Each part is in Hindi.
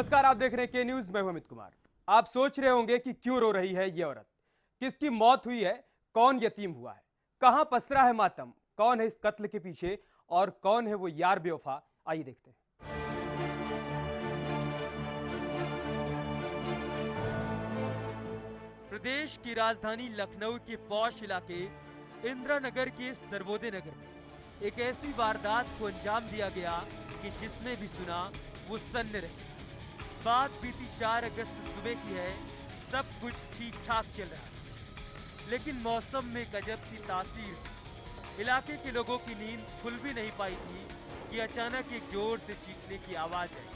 नमस्कार, आप देख रहे हैं के न्यूज। मैं हूं अमित कुमार। आप सोच रहे होंगे कि क्यों रो रही है ये औरत, किसकी मौत हुई है, कौन यतीम हुआ है, कहां पसरा है मातम, कौन है इस कत्ल के पीछे और कौन है वो यार बेवफा। आइए देखते हैं। प्रदेश की राजधानी लखनऊ के पौष इलाके इंदिरा नगर के सर्वोदय नगर में एक ऐसी वारदात को अंजाम दिया गया कि जिसने भी सुना वो सन्न रहे। बात बीती 4 अगस्त सुबह की है। सब कुछ ठीक ठाक चल रहा है, लेकिन मौसम में गजब सी तासीर थी। इलाके के लोगों की नींद खुल भी नहीं पाई थी कि अचानक एक जोर से चीखने की आवाज आई।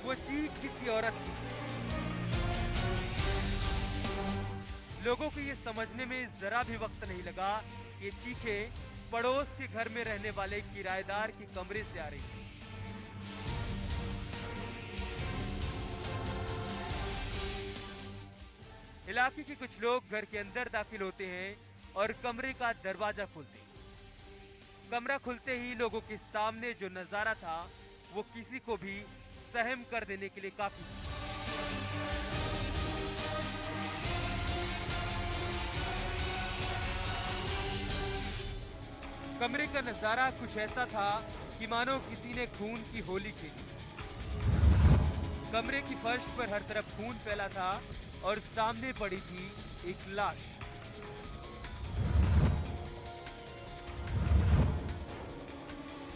वो चीख किसी औरत की। लोगों को ये समझने में जरा भी वक्त नहीं लगा कि ये चीखें पड़ोस के घर में रहने वाले किराएदार के कमरे से आ रही है। इलाके के कुछ लोग घर के अंदर दाखिल होते हैं और कमरे का दरवाजा खोलते हैं। कमरा खुलते ही लोगों के सामने जो नजारा था वो किसी को भी सहम कर देने के लिए काफी था। कमरे का नजारा कुछ ऐसा था कि मानो किसी ने खून की होली खेली। कमरे की फर्श पर हर तरफ खून फैला था और सामने पड़ी थी एक लाश।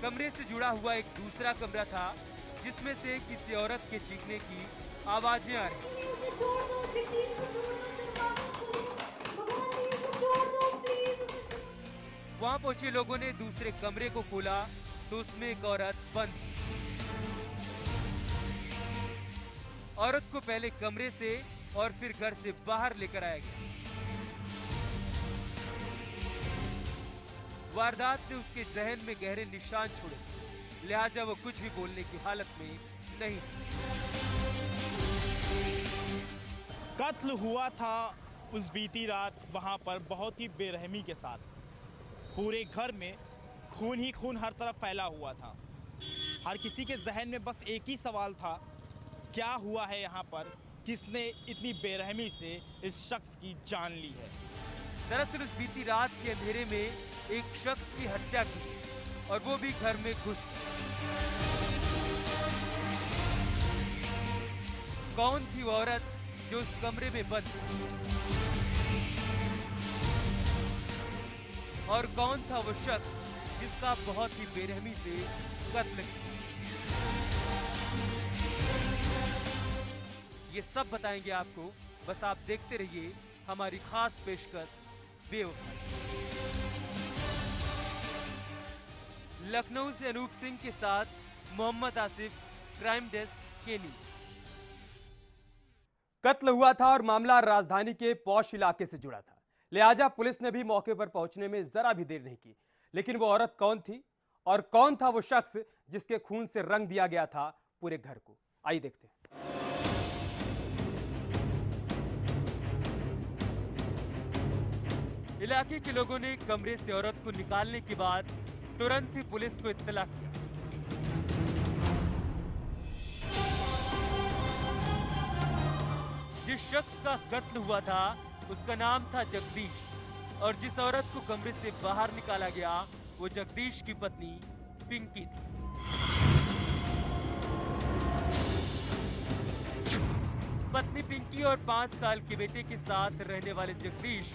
कमरे से जुड़ा हुआ एक दूसरा कमरा था जिसमें से किसी औरत के चीखने की आवाजें आ रही। वहां पहुंचे लोगों ने दूसरे कमरे को खोला तो उसमें एक औरत बंद थी। औरत को पहले कमरे से और फिर घर से बाहर लेकर आया गया। वारदात ने उसके जहन में गहरे निशान छोड़े, लिहाजा वो कुछ भी बोलने की हालत में नहीं थी। कत्ल हुआ था उस बीती रात वहां पर बहुत ही बेरहमी के साथ। पूरे घर में खून ही खून हर तरफ फैला हुआ था। हर किसी के जहन में बस एक ही सवाल था, क्या हुआ है यहाँ पर, किसने इतनी बेरहमी से इस शख्स की जान ली है। दरअसल उस बीती रात के अंधेरे में एक शख्स की हत्या की और वो भी घर में घुस। कौन थी वो औरत जो उस कमरे में बंद थी? और कौन था वो शख्स जिसका बहुत ही बेरहमी से कत्ल किया? ये सब बताएंगे आपको, बस आप देखते रहिए हमारी खास पेशकश बेवफाई। लखनऊ से अनूप सिंह के साथ मोहम्मद आसिफ, क्राइम डेस्क के न्यूज। कत्ल हुआ था और मामला राजधानी के पौष इलाके से जुड़ा था, लिहाजा पुलिस ने भी मौके पर पहुंचने में जरा भी देर नहीं की। लेकिन वो औरत कौन थी और कौन था वो शख्स जिसके खून से रंग दिया गया था पूरे घर को? आइए देखते हैं। इलाके के लोगों ने कमरे से औरत को निकालने के बाद तुरंत ही पुलिस को इत्तला किया। जिस शख्स का कत्ल हुआ था उसका नाम था जगदीश और जिस औरत को कमरे से बाहर निकाला गया वो जगदीश की पत्नी पिंकी थी। पत्नी पिंकी और 5 साल के बेटे के साथ रहने वाले जगदीश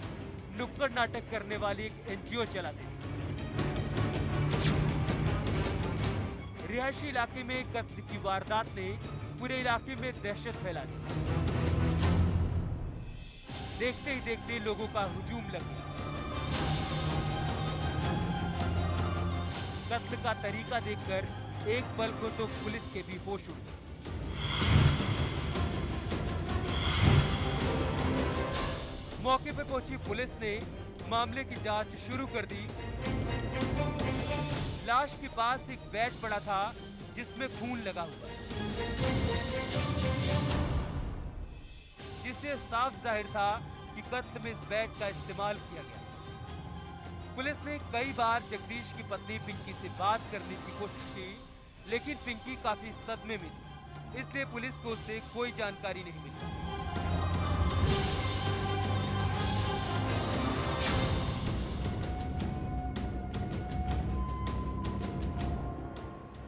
नुक्कड़ नाटक करने वाली एक एनजीओ चलाते थे। रिहायशी इलाके में कत्ल की वारदात ने पूरे इलाके में दहशत फैला दी। देखते ही देखते लोगों का हुजूम लग गया। कत्ल का तरीका देखकर एक पल को तो पुलिस के भी होश उड़ गए। मौके पर पहुंची पुलिस ने मामले की जांच शुरू कर दी। लाश के पास एक बैग पड़ा था जिसमें खून लगा हुआ है, जिससे साफ जाहिर था कि कत्ल में इस बैग का इस्तेमाल किया गया। पुलिस ने कई बार जगदीश की पत्नी पिंकी से बात करने की कोशिश की, लेकिन पिंकी काफी सदमे में थी, इसलिए पुलिस को उससे कोई जानकारी नहीं मिली।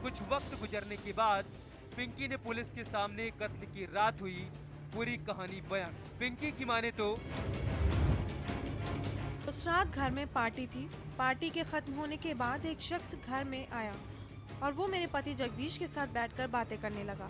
कुछ वक्त गुजरने के बाद पिंकी ने पुलिस के सामने कत्ल की रात हुई पूरी कहानी बयान। पिंकी की माने तो उस रात घर में पार्टी थी। पार्टी के खत्म होने के बाद एक शख्स घर में आया और वो मेरे पति जगदीश के साथ बैठकर बातें करने लगा।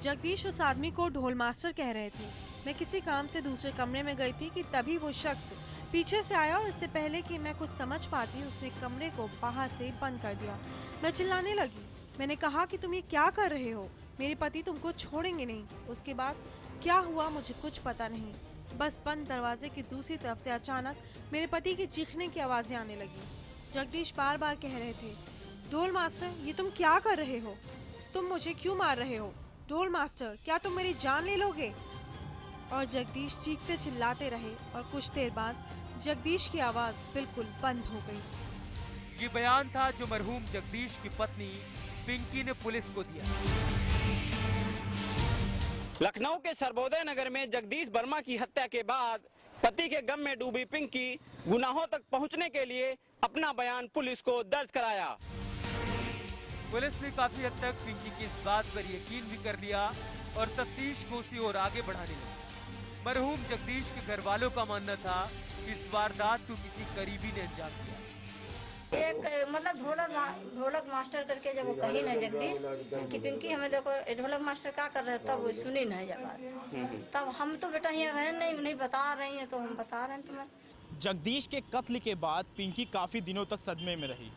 जगदीश उस आदमी को ढोल मास्टर कह रहे थे। मैं किसी काम से दूसरे कमरे में गई थी कि तभी वो शख्स पीछे से आया और इससे पहले कि मैं कुछ समझ पाती उसने कमरे को बाहर से बंद कर दिया। मैं चिल्लाने लगी। मैंने कहा कि तुम ये क्या कर रहे हो, मेरे पति तुमको छोड़ेंगे नहीं। उसके बाद क्या हुआ मुझे कुछ पता नहीं, बस बंद दरवाजे की दूसरी तरफ से अचानक मेरे पति की चीखने की आवाजें आने लगी। जगदीश बार बार कह रहे थे, ढोल मास्टर ये तुम क्या कर रहे हो, तुम मुझे क्यों मार रहे हो, ढोल मास्टर क्या तुम मेरी जान ले लोगे। और जगदीश चीखते चिल्लाते रहे और कुछ देर बाद जगदीश की आवाज बिल्कुल बंद हो गई। ये बयान था जो मरहूम जगदीश की पत्नी पिंकी ने पुलिस को दिया। लखनऊ के सर्वोदय नगर में जगदीश वर्मा की हत्या के बाद पति के गम में डूबी पिंकी गुनाहों तक पहुंचने के लिए अपना बयान पुलिस को दर्ज कराया। पुलिस ने काफी हद तक पिंकी की इस बात पर यकीन भी कर लिया और तफ्तीश को उसी ओर आगे बढ़ाने लगी। मरहूम जगदीश के घर वालों का मानना था कि इस वारदात को किसी करीबी ने अंजाम दिया। एक मतलब ढोलक मास्टर करके जब वो कही ना जगदीश कि पिंकी हमें देखो ढोलक मास्टर क्या कर रहे, तब वो सुनी नहीं जब तब हम तो बेटा ये है नहीं बता रही हैं, तो हम बता रहे हैं तुम्हें। जगदीश के कत्ल के बाद पिंकी काफी दिनों तक सदमे में रही।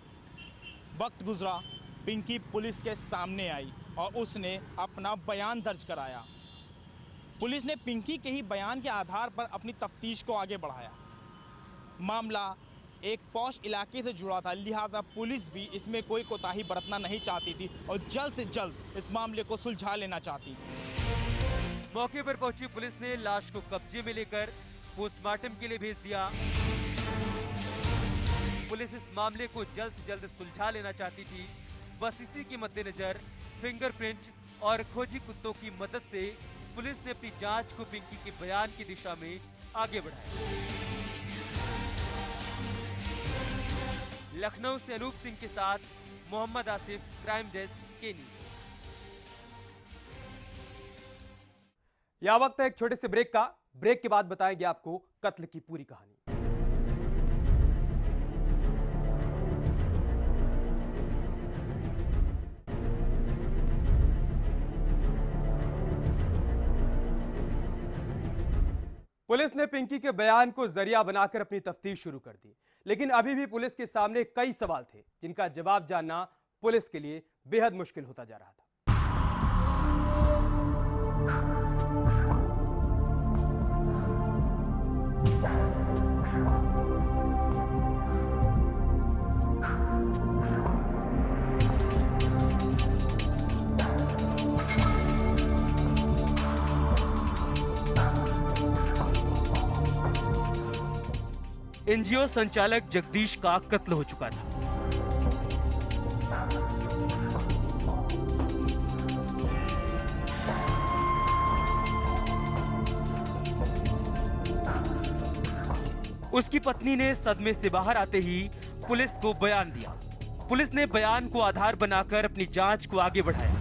वक्त गुजरा, पिंकी पुलिस के सामने आई और उसने अपना बयान दर्ज कराया। पुलिस ने पिंकी के ही बयान के आधार पर अपनी तफ्तीश को आगे बढ़ाया। मामला एक पॉश इलाके से जुड़ा था, लिहाजा पुलिस भी इसमें कोई कोताही बरतना नहीं चाहती थी और जल्द से जल्द इस मामले को सुलझा लेना चाहती थी। मौके पर पहुंची पुलिस ने लाश को कब्जे में लेकर पोस्टमार्टम के लिए भेज दिया। पुलिस इस मामले को जल्द से जल्द सुलझा लेना चाहती थी। बस इसी के मद्देनजर फिंगरप्रिंट और खोजी कुत्तों की मदद से पुलिस ने अपनी जांच को पिंकी के बयान की दिशा में आगे बढ़ाया। लखनऊ से अनूप सिंह के साथ मोहम्मद आसिफ, क्राइम डेस्क, के न्यूज। यह वक्त है एक छोटे से ब्रेक का। ब्रेक के बाद बताएंगे आपको कत्ल की पूरी कहानी। पुलिस ने पिंकी के बयान को जरिया बनाकर अपनी तफ्तीश शुरू कर दी, लेकिन अभी भी पुलिस के सामने कई सवाल थे जिनका जवाब जानना पुलिस के लिए बेहद मुश्किल होता जा रहा था। एनजीओ संचालक जगदीश का कत्ल हो चुका था। उसकी पत्नी ने सदमे से बाहर आते ही पुलिस को बयान दिया। पुलिस ने बयान को आधार बनाकर अपनी जांच को आगे बढ़ाया,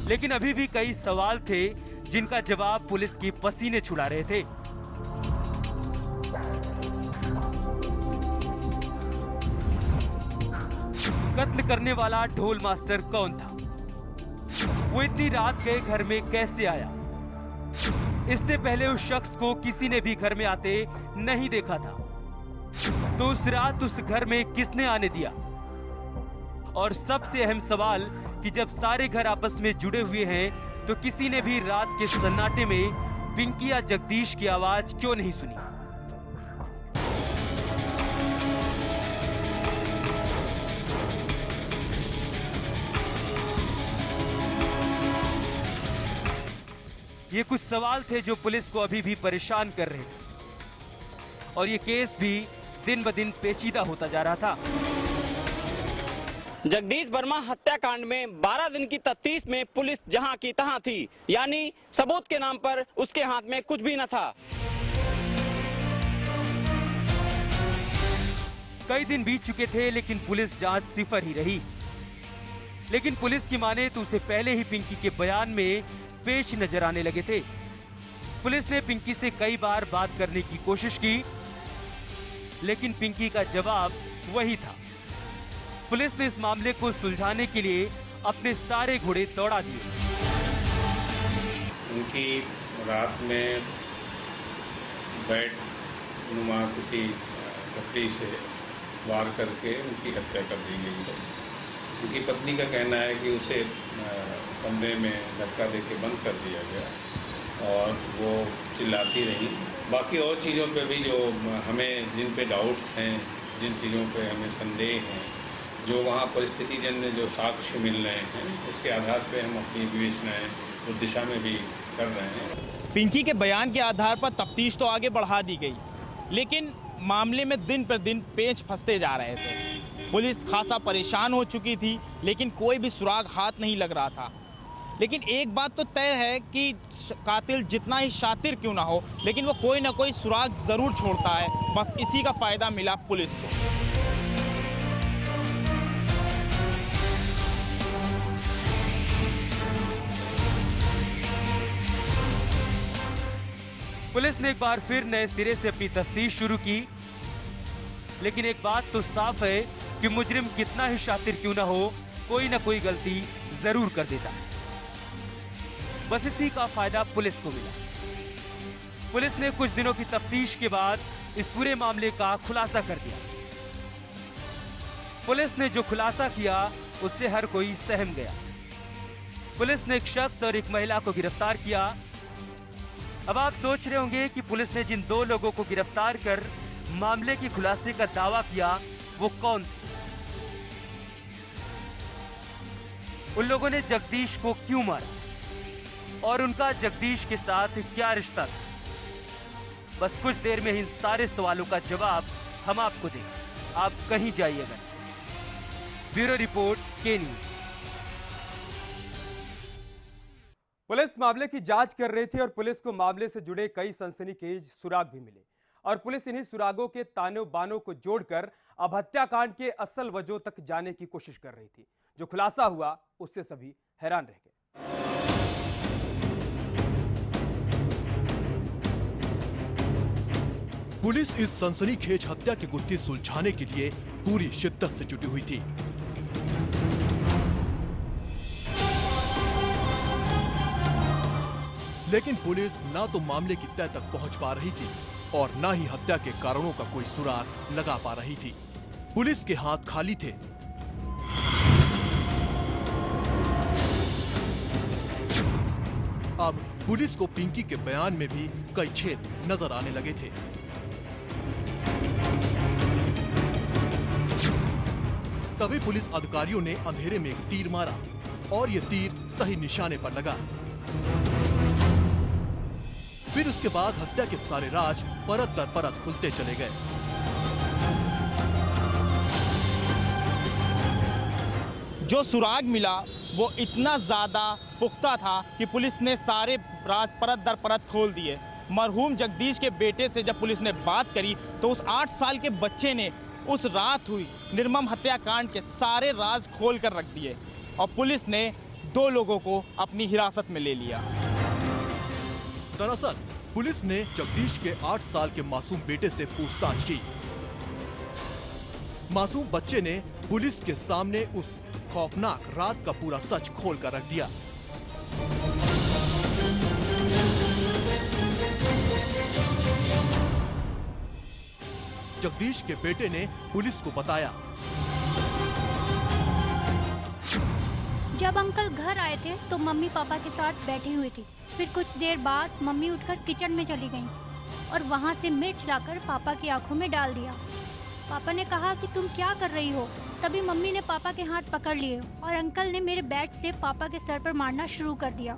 लेकिन अभी भी कई सवाल थे जिनका जवाब पुलिस की पसीने छुड़ा रहे थे। कत्ल करने वाला ढोल मास्टर कौन था? वो इतनी रात गए घर में कैसे आया? इससे पहले उस शख्स को किसी ने भी घर में आते नहीं देखा था, तो उस रात उस घर में किसने आने दिया? और सबसे अहम सवाल कि जब सारे घर आपस में जुड़े हुए हैं तो किसी ने भी रात के सन्नाटे में पिंकी या जगदीश की आवाज क्यों नहीं सुनी? ये कुछ सवाल थे जो पुलिस को अभी भी परेशान कर रहे थे और ये केस भी दिन ब दिन पेचीदा होता जा रहा था। जगदीश वर्मा हत्याकांड में 12 दिन की तफ्तीश में पुलिस जहां की तहां थी, यानी सबूत के नाम पर उसके हाथ में कुछ भी न था। कई दिन बीत चुके थे लेकिन पुलिस जांच सिफर ही रही। लेकिन पुलिस की माने तो उसे पहले ही पिंकी के बयान में पेश नजर आने लगे थे। पुलिस ने पिंकी से कई बार बात करने की कोशिश की, लेकिन पिंकी का जवाब वही था। पुलिस ने इस मामले को सुलझाने के लिए अपने सारे घोड़े दौड़ा दिए। उनकी रात में बेड नुमा किसी लकड़ी से वार करके उनकी हत्या कर दी गई है। उनकी पत्नी का कहना है कि उसे कमरे में धक्का देके बंद कर दिया गया और वो चिल्लाती रही। बाकी और चीज़ों पे भी जो हमें जिन पे डाउट्स हैं, जिन चीज़ों पे हमें संदेह हैं, जो वहाँ परिस्थिति जन्य जो साक्ष्य मिल रहे हैं, उसके आधार पे हम अपनी विवेचनाएं उस दिशा में भी कर रहे हैं। पिंकी के बयान के आधार पर तफ्तीश तो आगे बढ़ा दी गई, लेकिन मामले में दिन पर दिन पेच फंसते जा रहे थे। पुलिस खासा परेशान हो चुकी थी, लेकिन कोई भी सुराग हाथ नहीं लग रहा था। लेकिन एक बात तो तय है कि कातिल जितना ही शातिर क्यों ना हो, लेकिन वो कोई ना कोई सुराग जरूर छोड़ता है। बस इसी का फायदा मिला पुलिस को। पुलिस ने एक बार फिर नए सिरे से अपनी तफ्तीश शुरू की, लेकिन एक बात तो साफ है कि मुजरिम कितना ही शातिर क्यों ना हो, कोई ना कोई गलती जरूर कर देता है। बस इसी का फायदा पुलिस को मिला। पुलिस ने कुछ दिनों की तफ्तीश के बाद इस पूरे मामले का खुलासा कर दिया। पुलिस ने जो खुलासा किया उससे हर कोई सहम गया। पुलिस ने एक शख्स और एक महिला को गिरफ्तार किया। अब आप सोच रहे होंगे कि पुलिस ने जिन दो लोगों को गिरफ्तार कर मामले के खुलासे का दावा किया वो कौन थे? उन लोगों ने जगदीश को क्यों मारा और उनका जगदीश के साथ क्या रिश्ता था? बस कुछ देर में इन सारे सवालों का जवाब हम आपको देंगे। आप कहीं जाइएगा। ब्यूरो रिपोर्ट, के न्यूज। पुलिस मामले की जांच कर रही थी और पुलिस को मामले से जुड़े कई सनसनीखेज सुराग भी मिले और पुलिस इन्हीं सुरागों के तानों बानों को जोड़कर अब हत्याकांड के असल वजह तक जाने की कोशिश कर रही थी। जो खुलासा हुआ उससे सभी हैरान रह गए। पुलिस इस सनसनीखेज हत्या की गुत्थी सुलझाने के लिए पूरी शिद्दत से जुटी हुई थी। लेकिन पुलिस ना तो मामले की तह तक पहुंच पा रही थी और ना ही हत्या के कारणों का कोई सुराग लगा पा रही थी। पुलिस के हाथ खाली थे। अब पुलिस को पिंकी के बयान में भी कई छेद नजर आने लगे थे। तभी पुलिस अधिकारियों ने अंधेरे में एक तीर मारा और ये तीर सही निशाने पर लगा। फिर उसके बाद हत्या के सारे राज परत दर परत खुलते चले गए। जो सुराग मिला वो इतना ज्यादा पुख्ता था कि पुलिस ने सारे राज परत दर परत खोल दिए। मरहूम जगदीश के बेटे से जब पुलिस ने बात करी तो उस 8 साल के बच्चे ने उस रात हुई निर्मम हत्याकांड के सारे राज खोल कर रख दिए और पुलिस ने 2 लोगों को अपनी हिरासत में ले लिया। दरअसल पुलिस ने जगदीश के 8 साल के मासूम बेटे से पूछताछ की। मासूम बच्चे ने पुलिस के सामने उस खौफनाक रात का पूरा सच खोल कर रख दिया। जगदीश के बेटे ने पुलिस को बताया, जब अंकल घर आए थे तो मम्मी पापा के साथ बैठी हुई थी। फिर कुछ देर बाद मम्मी उठकर किचन में चली गईं और वहां से मिर्च लाकर पापा की आंखों में डाल दिया। पापा ने कहा कि तुम क्या कर रही हो? तभी मम्मी ने पापा के हाथ पकड़ लिए और अंकल ने मेरे बैट से पापा के सर पर मारना शुरू कर दिया।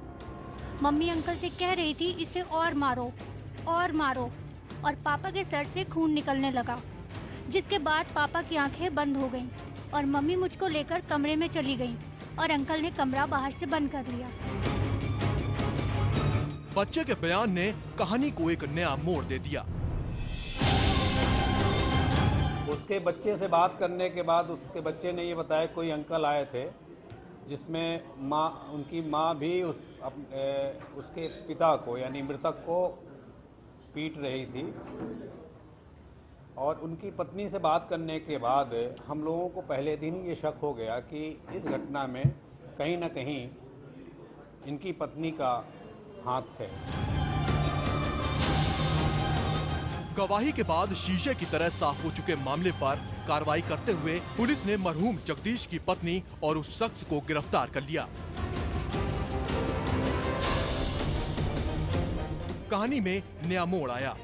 मम्मी अंकल से कह रही थी इसे और मारो और मारो, और पापा के सर से खून निकलने लगा। जिसके बाद पापा की आंखें बंद हो गईं और मम्मी मुझको लेकर कमरे में चली गईं और अंकल ने कमरा बाहर से बंद कर लिया। बच्चे के बयान ने कहानी को एक नया मोड़ दे दिया। उसके बच्चे से बात करने के बाद उसके बच्चे ने ये बताया कोई अंकल आए थे, जिसमें उनकी माँ भी उसके पिता को यानी मृतक को पीट रही थी। और उनकी पत्नी से बात करने के बाद हम लोगों को पहले दिन ये शक हो गया कि इस घटना में कहीं न कहीं इनकी पत्नी का हाथ है। गवाही के बाद शीशे की तरह साफ हो चुके मामले पर कार्रवाई करते हुए पुलिस ने मरहूम जगदीश की पत्नी और उस शख्स को गिरफ्तार कर लिया। कहानी में नया मोड़ आया।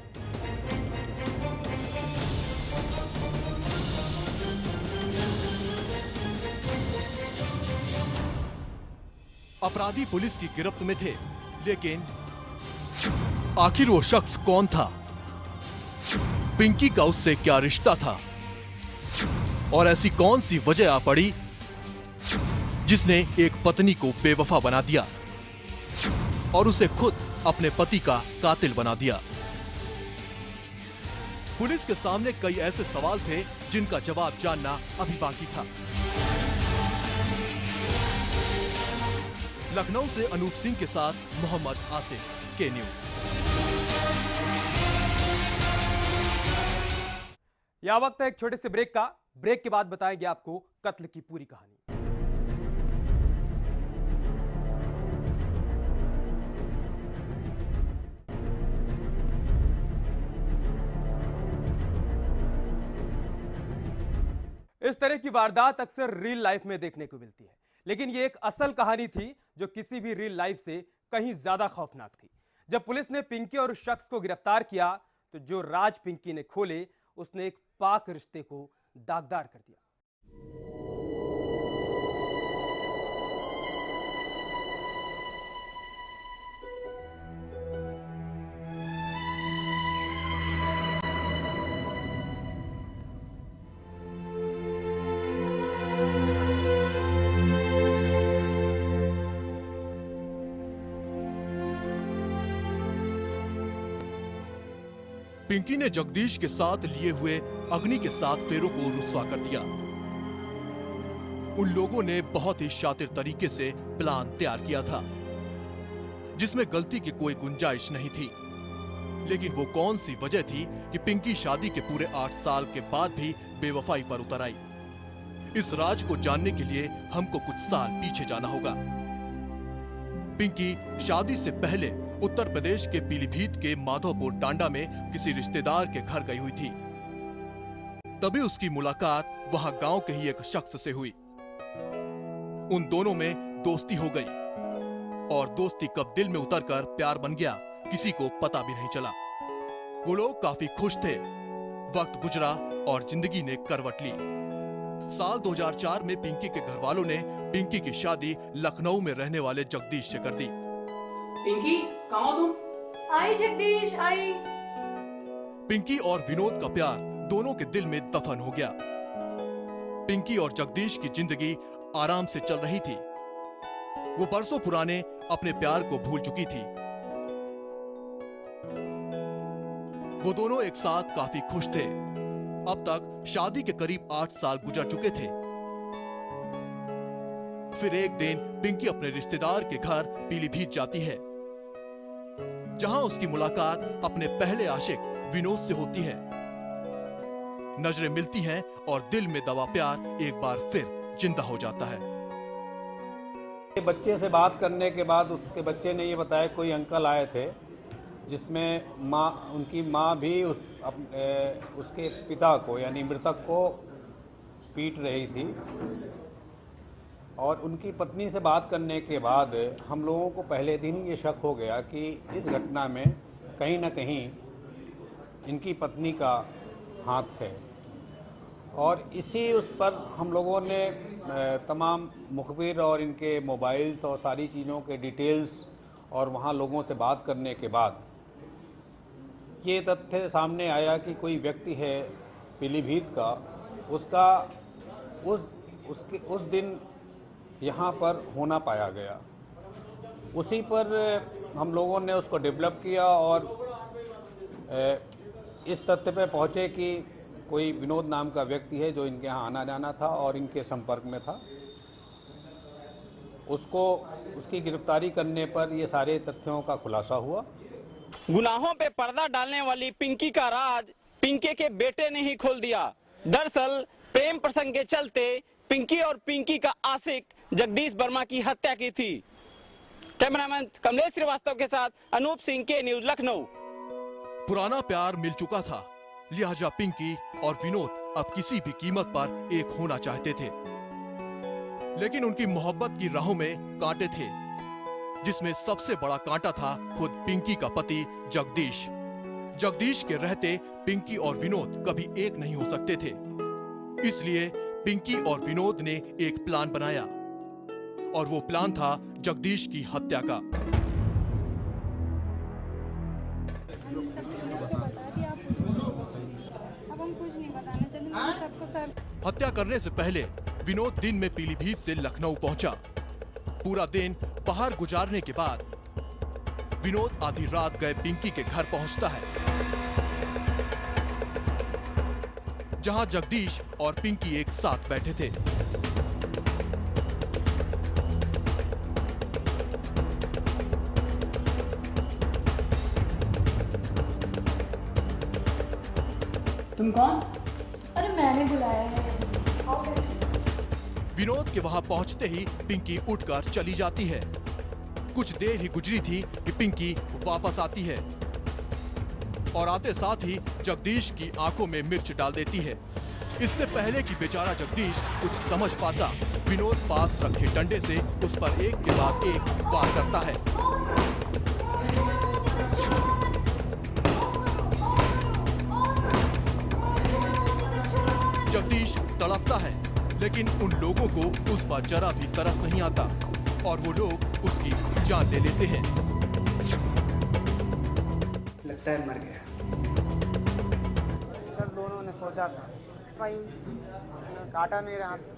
अपराधी पुलिस की गिरफ्त में थे, लेकिन आखिर वो शख्स कौन था? पिंकी का उससे क्या रिश्ता था? और ऐसी कौन सी वजह आ पड़ी जिसने एक पत्नी को बेवफा बना दिया और उसे खुद अपने पति का कातिल बना दिया? पुलिस के सामने कई ऐसे सवाल थे जिनका जवाब जानना अभी बाकी था। लखनऊ से अनूप सिंह के साथ मोहम्मद आसिफ, के न्यूज। यह वक्त है एक छोटे से ब्रेक का। ब्रेक के बाद बताएंगे आपको कत्ल की पूरी कहानी। इस तरह की वारदात अक्सर रियल लाइफ में देखने को मिलती है, लेकिन ये एक असल कहानी थी जो किसी भी रियल लाइफ से कहीं ज्यादा खौफनाक थी। जब पुलिस ने पिंकी और उस शख्स को गिरफ्तार किया तो जो राज पिंकी ने खोले उसने एक पाक रिश्ते को दागदार कर दिया। पिंकी ने जगदीश के साथ लिए हुए अग्नि के साथ फेरों को रुस्वा कर दिया। उन लोगों ने बहुत ही शातिर तरीके से प्लान तैयार किया था, जिसमें गलती की कोई गुंजाइश नहीं थी। लेकिन वो कौन सी वजह थी कि पिंकी शादी के पूरे 8 साल के बाद भी बेवफाई पर उतर आई? इस राज को जानने के लिए हमको कुछ साल पीछे जाना होगा। पिंकी शादी से पहले उत्तर प्रदेश के पीलीभीत के माधोपुर टांडा में किसी रिश्तेदार के घर गई हुई थी। तभी उसकी मुलाकात वहां गांव के ही एक शख्स से हुई। उन दोनों में दोस्ती हो गई और दोस्ती कब दिल में उतरकर प्यार बन गया, किसी को पता भी नहीं चला। वो लोग काफी खुश थे। वक्त गुजरा और जिंदगी ने करवट ली। साल 2004 में पिंकी के घर वालों ने पिंकी की शादी लखनऊ में रहने वाले जगदीश से कर दी। पिंकी, कहाँ हो तुम? आई जगदीश, आई। पिंकी और विनोद का प्यार दोनों के दिल में दफन हो गया। पिंकी और जगदीश की जिंदगी आराम से चल रही थी। वो बरसों पुराने अपने प्यार को भूल चुकी थी। वो दोनों एक साथ काफी खुश थे। अब तक शादी के करीब 8 साल गुजर चुके थे। फिर एक दिन पिंकी अपने रिश्तेदार के घर पीलीभीत जाती है, जहां उसकी मुलाकात अपने पहले आशिक विनोद से होती है। नजरें मिलती हैं और दिल में दबा प्यार एक बार फिर जिंदा हो जाता है। बच्चे से बात करने के बाद उसके बच्चे ने ये बताया कोई अंकल आए थे, जिसमें उनकी माँ भी उसके पिता को यानी मृतक को पीट रही थी। और उनकी पत्नी से बात करने के बाद हम लोगों को पहले दिन ये शक हो गया कि इस घटना में कहीं न कहीं इनकी पत्नी का हाथ है। और इसी उस पर हम लोगों ने तमाम मुखबिर और इनके मोबाइल्स और सारी चीज़ों के डिटेल्स और वहाँ लोगों से बात करने के बाद ये तथ्य सामने आया कि कोई व्यक्ति है पीलीभीत का, उसका उस दिन यहाँ पर होना पाया गया। उसी पर हम लोगों ने उसको डेवलप किया और इस तथ्य पे पहुंचे कि कोई विनोद नाम का व्यक्ति है जो इनके यहाँ आना जाना था और इनके संपर्क में था। उसकी गिरफ्तारी करने पर ये सारे तथ्यों का खुलासा हुआ। गुनाहों पे पर्दा डालने वाली पिंकी का राज पिंकी के बेटे ने ही खोल दिया। दरअसल प्रेम प्रसंग के चलते पिंकी और पिंकी का आशिक जगदीश वर्मा की हत्या की थी। कैमरामैन कमलेश श्रीवास्तव के साथ अनूप सिंह, के न्यूज, लखनऊ। पुराना प्यार मिल चुका था, लिहाजा पिंकी और विनोद अब किसी भी कीमत पर एक होना चाहते थे। लेकिन उनकी मोहब्बत की राहों में कांटे थे, जिसमें सबसे बड़ा कांटा था खुद पिंकी का पति जगदीश। जगदीश के रहते पिंकी और विनोद कभी एक नहीं हो सकते थे। इसलिए पिंकी और विनोद ने एक प्लान बनाया और वो प्लान था जगदीश की हत्या का। अब हम कुछ नहीं बताना चाहते सबको सर। हत्या करने से पहले विनोद दिन में पीलीभीत से लखनऊ पहुंचा। पूरा दिन बाहर गुजारने के बाद विनोद आधी रात गए पिंकी के घर पहुंचता है, जहां जगदीश और पिंकी एक साथ बैठे थे। तुम कौन? अरे मैंने बुलाया है। विनोद के वहां पहुंचते ही पिंकी उठकर चली जाती है। कुछ देर ही गुजरी थी कि पिंकी वापस आती है और आते साथ ही जगदीश की आंखों में मिर्च डाल देती है। इससे पहले कि बेचारा जगदीश कुछ समझ पाता, विनोद पास रखे डंडे से उस पर एक के बाद एक वार करता है। जगदीश तड़पता है, लेकिन उन लोगों को उस पर जरा भी तरस नहीं आता और वो लोग उसकी जान ले लेते हैं। लगता है मर गया। सर दोनों ने सोचा था, भाई काटा नहीं रहा था,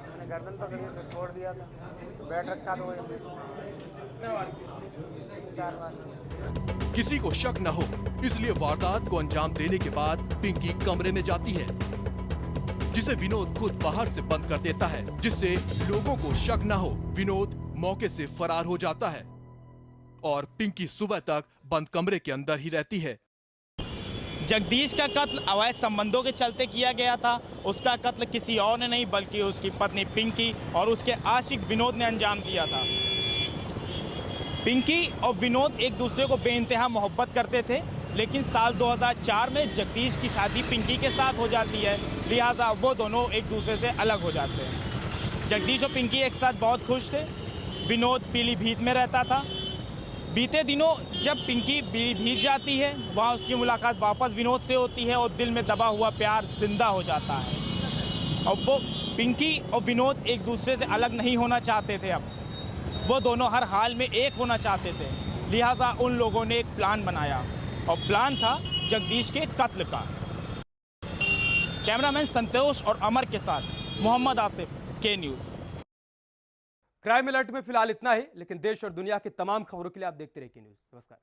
मैंने गर्दन पकड़ी से छोड़ दिया था, बैठ रखा था वो 4 बार। किसी को शक न हो, इसलिए वारदात को अंजाम देने के बाद पिंकी कमरे में जाती है, जिसे विनोद खुद बाहर से बंद कर देता है, जिससे लोगों को शक न हो। विनोद मौके से फरार हो जाता है और पिंकी सुबह तक बंद कमरे के अंदर ही रहती है। जगदीश का कत्ल अवैध संबंधों के चलते किया गया था। उसका कत्ल किसी और ने नहीं बल्कि उसकी पत्नी पिंकी और उसके आशिक विनोद ने अंजाम दिया था। पिंकी और विनोद एक दूसरे को बेइंतहा मोहब्बत करते थे, लेकिन साल 2004 में जगदीश की शादी पिंकी के साथ हो जाती है, लिहाजा वो दोनों एक दूसरे से अलग हो जाते हैं। जगदीश और पिंकी एक साथ बहुत खुश थे। विनोद पीलीभीत में रहता था। बीते दिनों जब पिंकी पीलीभीत जाती है, वहाँ उसकी मुलाकात वापस विनोद से होती है और दिल में दबा हुआ प्यार जिंदा हो जाता है। और वो पिंकी और विनोद एक दूसरे से अलग नहीं होना चाहते थे। अब वो दोनों हर हाल में एक होना चाहते थे, लिहाजा उन लोगों ने एक प्लान बनाया और प्लान था जगदीश के कत्ल का। कैमरामैन संतोष और अमर के साथ मोहम्मद आसिफ, के न्यूज। क्राइम अलर्ट में फिलहाल इतना ही, लेकिन देश और दुनिया की तमाम खबरों के लिए आप देखते रहिए के न्यूज। नमस्कार।